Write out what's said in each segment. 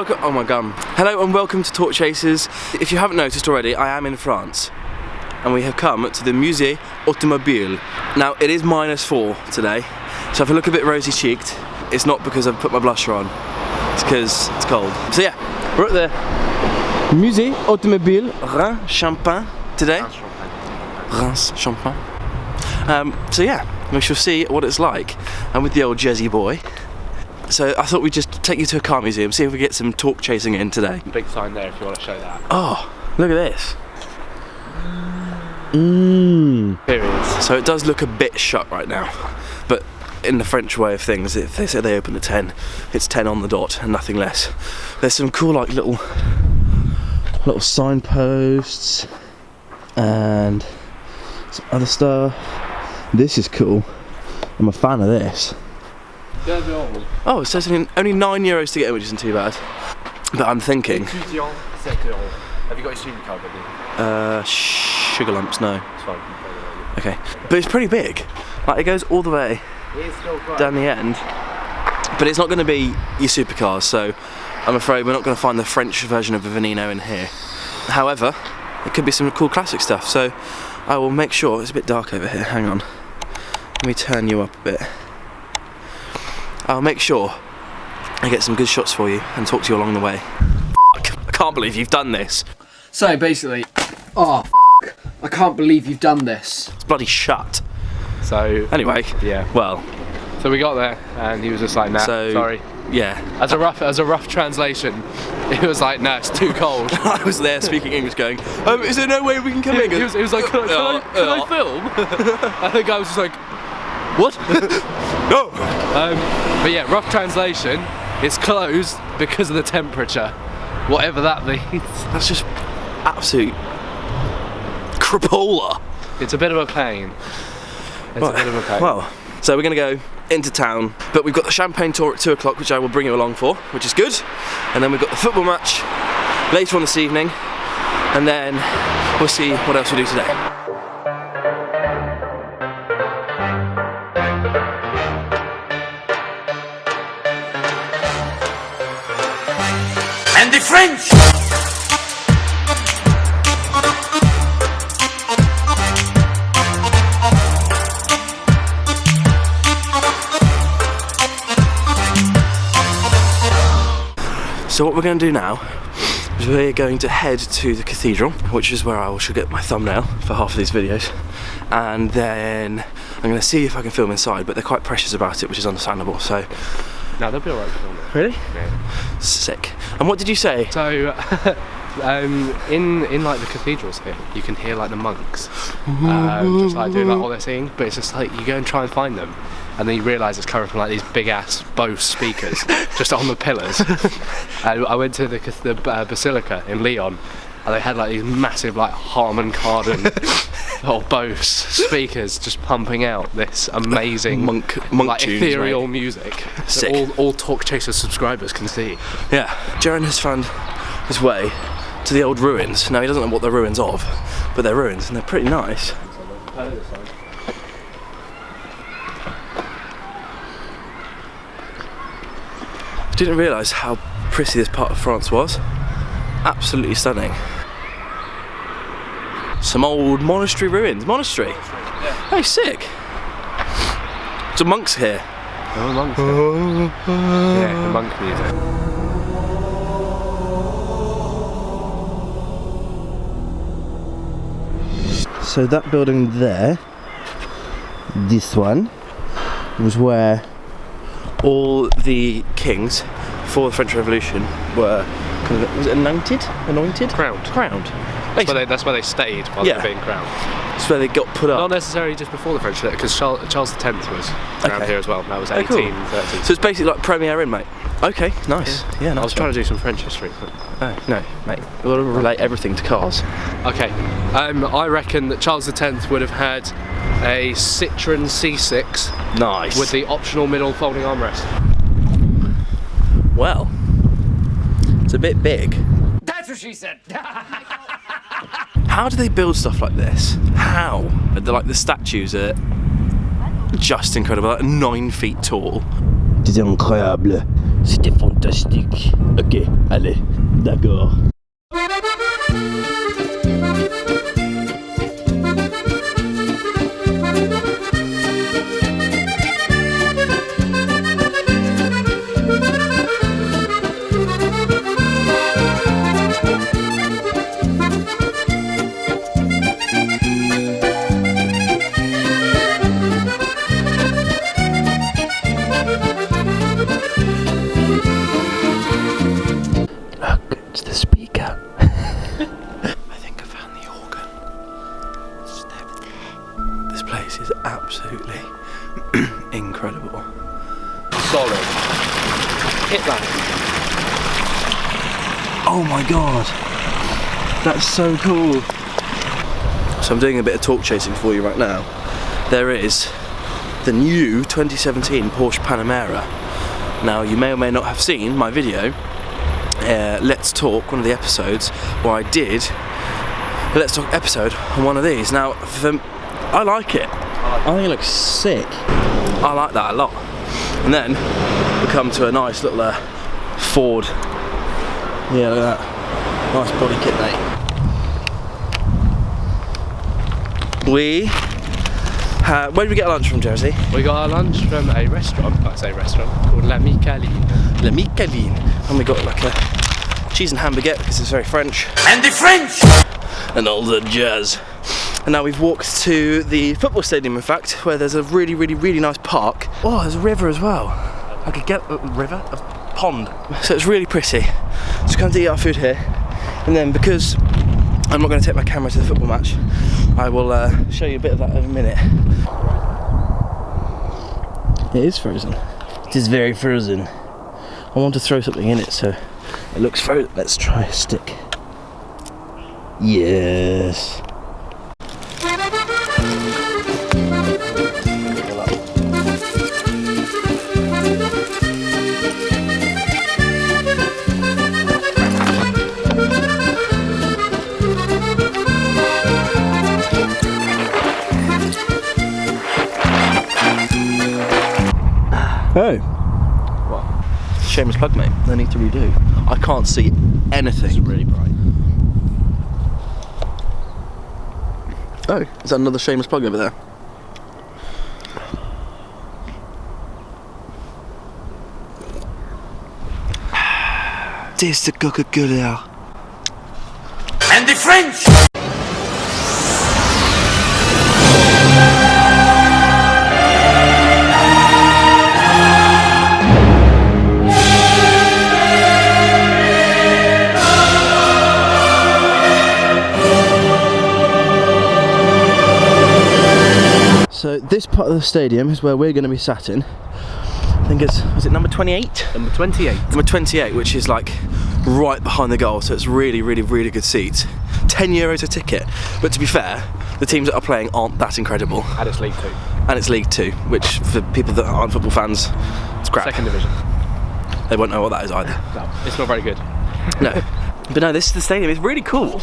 welcome. Oh my gum. Hello and welcome to Torch Chasers. If you haven't noticed already, I am in France, and we have come to the Musée Automobile. Now it is -4 today, so if I look a bit rosy-cheeked, it's not because I've put my blusher on. It's because it's cold. So yeah, we're at the Musée Automobile Reims Champagne today. Reims Champagne. So yeah, we shall see what it's like. I'm with the old Jersey boy. So I thought we'd just take you to a car museum, see if we get some talk chasing in today. Big sign there if you want to show that. Oh, look at this. Here it is. So it does look a bit shut right now, but in the French way of things, if they say they open at 10, it's 10 on the dot and nothing less. There's some cool like little signposts and some other stuff. This is cool. I'm a fan of this. Oh, it says only €9 to get in, which isn't too bad. But I'm thinking. Have you got your student card with you? Sugar lumps, no. It's fine. Okay, but it's pretty big. Like it goes all the way down the end. But it's not going to be your supercars, so I'm afraid we're not going to find the French version of a Veneno in here. However, it could be some cool classic stuff. So I will make sure. It's a bit dark over here. Hang on. Let me turn you up a bit. I'll make sure I get some good shots for you and talk to you along the way. I can't believe you've done this. So basically, I can't believe you've done this. It's bloody shut. So anyway, yeah. Well, so we got there and he was just like, nah, sorry. Yeah. As a rough translation, he was like, nah, it's too cold. I was there speaking English going, is there no way we can come in? He was like, can I film? And the guy was just like, what? No! But yeah, rough translation, it's closed because of the temperature. Whatever that means. That's just absolute crapola. It's a bit of a pain. It's a bit of a pain. Well, so we're going to go into town, but we've got the champagne tour at 2 o'clock, which I will bring you along for, which is good. And then we've got the football match later on this evening, and then we'll see what else we do today. And the French! So what we're going to do now is we're going to head to the cathedral, which is where I should get my thumbnail for half of these videos, and then I'm going to see if I can film inside, but they're quite precious about it, which is understandable. So no, they'll be alright to film it. Really? Yeah. Sick. And what did you say? So, in like the cathedrals here, you can hear like the monks just like doing like all they're singing, but it's just like you go and try and find them, and then you realise it's coming from like these big ass Bose speakers just on the pillars. And I went to the basilica in Lyon, and they had like these massive like Harman Kardon or Bose speakers just pumping out this amazing monk like tunes, ethereal mate. Music Sick. that all Talk Chaser subscribers can see. Yeah, Jaren has found his way to the old ruins. Now he doesn't know what they're ruins of, but they're ruins and they're pretty nice. Didn't realise how pretty this part of France was. Absolutely stunning. Some old monastery ruins. Monastery? Yeah. Oh, sick. Some monks here. Oh, monks here. Yeah, the monk music. So that building there, this one, was where all the kings before the French Revolution were kind of, was it anointed? Crowned. That's where they stayed while they were being crowned. That's where they got put up. Not necessarily just before the French, because Charles X was crowned here as well. That was 1830. So it's basically like Premier Inn, mate. Okay, nice. Yeah, nice. I was trying to do some French history, but oh, no, mate. We've got to relate everything to cars. okay. I reckon that Charles X would have had a Citroen C6. Nice. With the optional middle folding armrest. Well, it's a bit big. That's what she said! How do they build stuff like this? How? Like the statues are just incredible, like 9 feet tall. C'était incroyable. C'était fantastique. fantastique. Ok, allez, d'accord. It's the speaker. I think I found the organ. It's just over there. This place is absolutely incredible. Solid. Hit that. Oh my god. That's so cool. So I'm doing a bit of torque chasing for you right now. There is the new 2017 Porsche Panamera. Now you may or may not have seen my video, Let's Talk, one of the episodes, where I did a Let's Talk episode on one of these. Now, I like it. I think it looks sick. I like that a lot. And then we come to a nice little Ford. Yeah, look at that. Nice body kit, mate. Where did we get our lunch from, Josie? We got our lunch from a restaurant, called La Micaline. La Micaline. And we got like a cheese and ham baguette because it's very French. And the French! And all the jazz. And now we've walked to the football stadium, in fact, where there's a really, really, really nice park. Oh, there's a river as well. I could get a river? A pond. So it's really pretty. So come to eat our food here. And then because I'm not going to take my camera to the football match, I will show you a bit of that in a minute. It is frozen. It is very frozen. I want to throw something in it so it looks frozen. Let's try a stick. Yes. Oh. What? Shameless plug, mate. They need to redo. I can't see anything. It's really bright. Oh, is that another shameless plug over there? This the Coca-Cola. And the French! So this part of the stadium is where we're going to be sat in. I think was it number 28? Number 28. Number 28, which is like right behind the goal, so it's really, really, really good seats. €10 a ticket, but to be fair, the teams that are playing aren't that incredible. And it's League 2. And it's League 2, which for people that aren't football fans, it's crap. Second division. They won't know what that is either. No, it's not very good. No. But no, the stadium is really cool.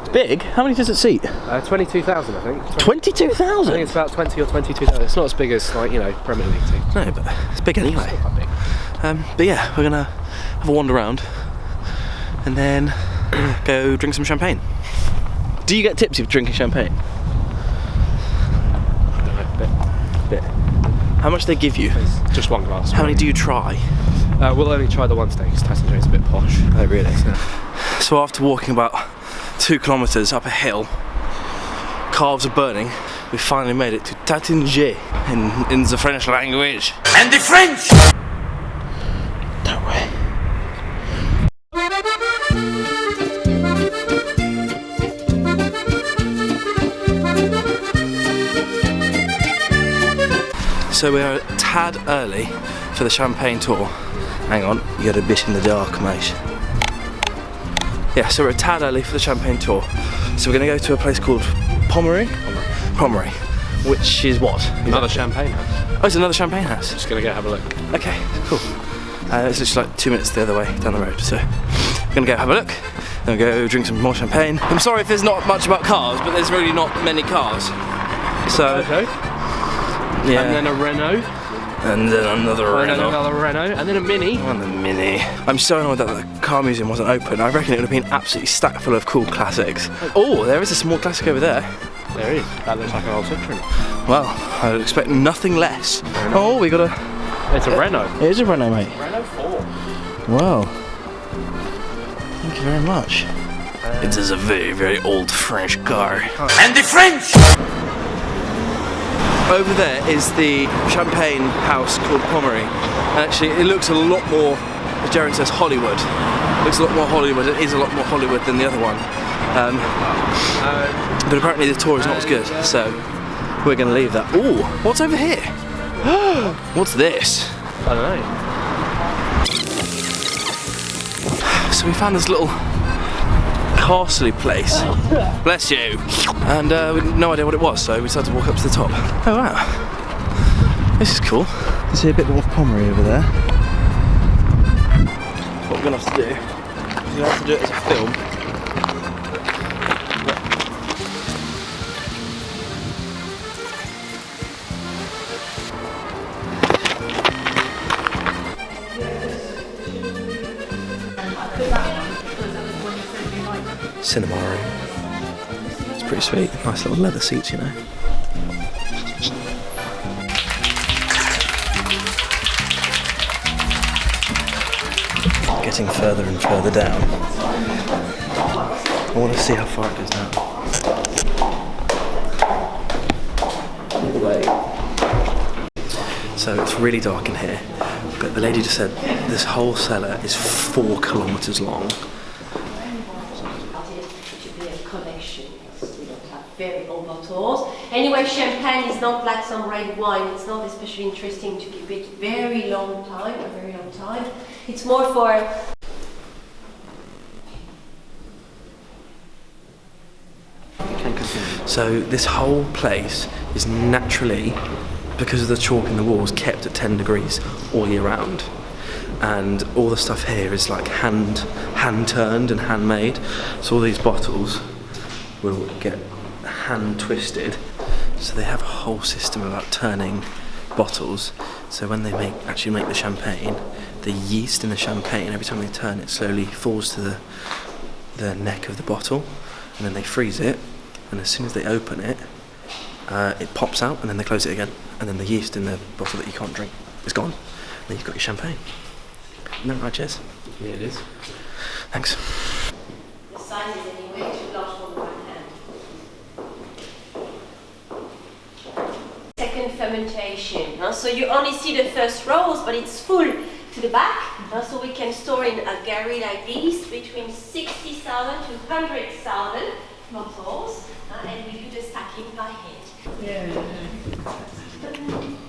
It's big. How many does it seat? 22,000, I think. 22,000? I think it's about 20 or 22,000. It's not as big as, like, you know, Premier League team. No, but it's big anyway. It's not that big. But yeah, we're gonna have a wander around and then go drink some champagne. Do you get tipsy for drinking champagne? I don't know, a Bit. How much do they give you? It's just one glass. How many do you try? We'll only try the one steak because Tyson Jones is a bit posh. Oh really? So after walking about 2 kilometres up a hill, calves are burning, we finally made it to Tatinge in the French language. And the French! That way. So we are a tad early for the champagne tour. Hang on, you're a bit in the dark, mate. Yeah, so we're a tad early for the champagne tour. So we're going to go to a place called Pommery, which is what? Another champagne house. Oh, it's another champagne house. Just gonna go have a look. Okay, cool. It's just like 2 minutes the other way down the road, so we're gonna go have a look. Then we'll go drink some more champagne. I'm sorry if there's not much about cars, but there's really not many cars. So Okay. yeah, And then a Renault. And then another Renault. Another Renault, and then a Mini. And the Mini. I'm so annoyed that the car museum wasn't open. I reckon it would have been absolutely stacked full of cool classics. Oh, there is a small classic over there. There is. That looks like an old Citroen. Well, I would expect nothing less. Oh, we got a... It's a Renault. It is a Renault, mate. Renault 4. Wow. Thank you very much. It is a very, very old French car. And the French! Over there is the champagne house called Pommery. And actually, it looks a lot more, as Jaron says, Hollywood. It looks a lot more Hollywood. It is a lot more Hollywood than the other one. But apparently the tour is not as good, so we're going to leave that. Ooh, what's over here? What's this? I don't know. So we found this little castle place. Bless you. And we had no idea what it was, so we decided to walk up to the top. Oh wow. This is cool. You see a bit more of Pommery over there. What we're going to have to do is we're going to have to do it as a film. Cinema room. It's pretty sweet. Nice little leather seats, you know. Getting further and further down. I want to see how far it goes down. All the way. So it's really dark in here, but the lady just said this whole cellar is 4 kilometres long. Very old bottles. Anyway, champagne is not like some red wine. It's not especially interesting to keep it very long time, a very long time. It's more for... So this whole place is naturally, because of the chalk in the walls, kept at 10 degrees all year round. And all the stuff here is like hand turned and handmade. So all these bottles will get hand twisted, so they have a whole system about turning bottles. So when they actually make the champagne, the yeast in the champagne, every time they turn it, slowly falls to the neck of the bottle, and then they freeze it, and as soon as they open it, it pops out, and then they close it again, and then the yeast in the bottle that you can't drink is gone, and then you've got your champagne. Isn't that right, Jess? Yeah, it is. Thanks. The sizes anyway, too large for the right hand. Second fermentation. So you only see the first rows, but it's full to the back. So we can store in a galley like this between 60,000 to 100,000 bottles, and we do the stacking by hand.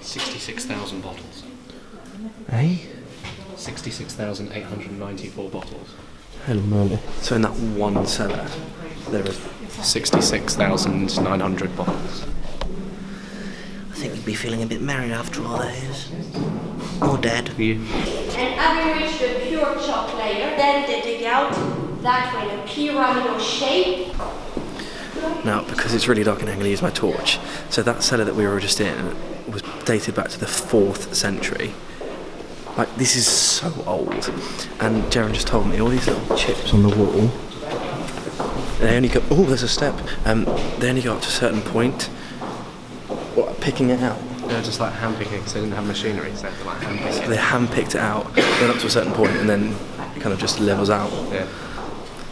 66,000 bottles. Hey? 66,894 bottles. Hello, Merlin. So in that one cellar, there is 66,900 bottles. I think you'd be feeling a bit merry after all those. Or dead. You? And having reached the pure chalk layer, then they dig out that way in a pyramidal shape. Now, because it's really dark and I'm going to use my torch, so that cellar that we were just in was dated back to the 4th century. Like, this is so old. And Jaron just told me all these little chips on the wall, they only go, oh, there's a step. They only go up to a certain point. What, picking it out? They're just like hand picking, because they didn't have machinery, so they're like hand picking. They hand picked it out, then up to a certain point, and then it kind of just levels out. Yeah.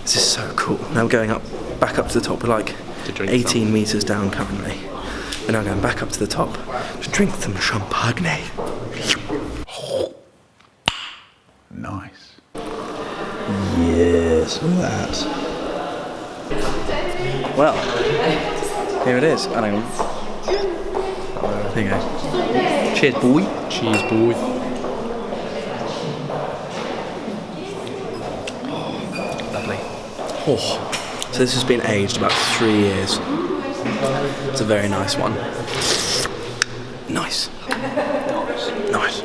This is so cool. Now we're going back up to the top. We're like 18 metres down currently. We're now going back up to the top to drink some champagne. Nice. Yes, look at that. Well, here it is. Hang on. There you go. Cheers, boy. Cheers, boy. Lovely. Oh. So this has been aged about 3 years. It's a very nice one. Nice. Nice.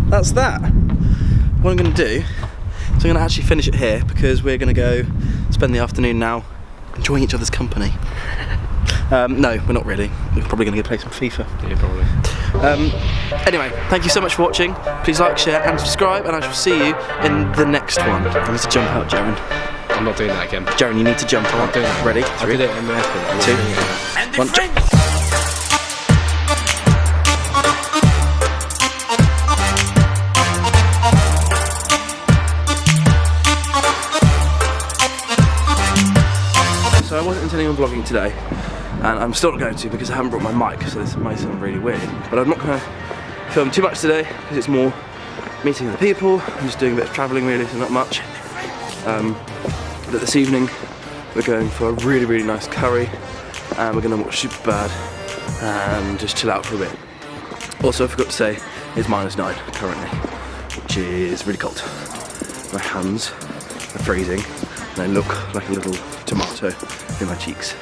that's that. What I'm going to do is I'm going to actually finish it here because we're going to go spend the afternoon now enjoying each other's company. No, we're not really. We're probably going to go play some FIFA. Yeah, probably. Anyway, thank you so much for watching. Please like, share and subscribe, and I shall see you in the next one. I need to jump out, Jaren. I'm not doing that again. Jaren, you need to jump out. doing that. Ready? I did it in the airport. 2, And the 1, French. So I wasn't intending on vlogging today, and I'm still not going to because I haven't brought my mic, so this might sound really weird. But I'm not going to film too much today because it's more meeting other people. I'm just doing a bit of travelling really, so not much. But this evening we're going for a really, really nice curry, and we're going to watch Superbad and just chill out for a bit. Also, I forgot to say, it's -9 currently, which is really cold. My hands are freezing, and I look like a little tomato in my cheeks.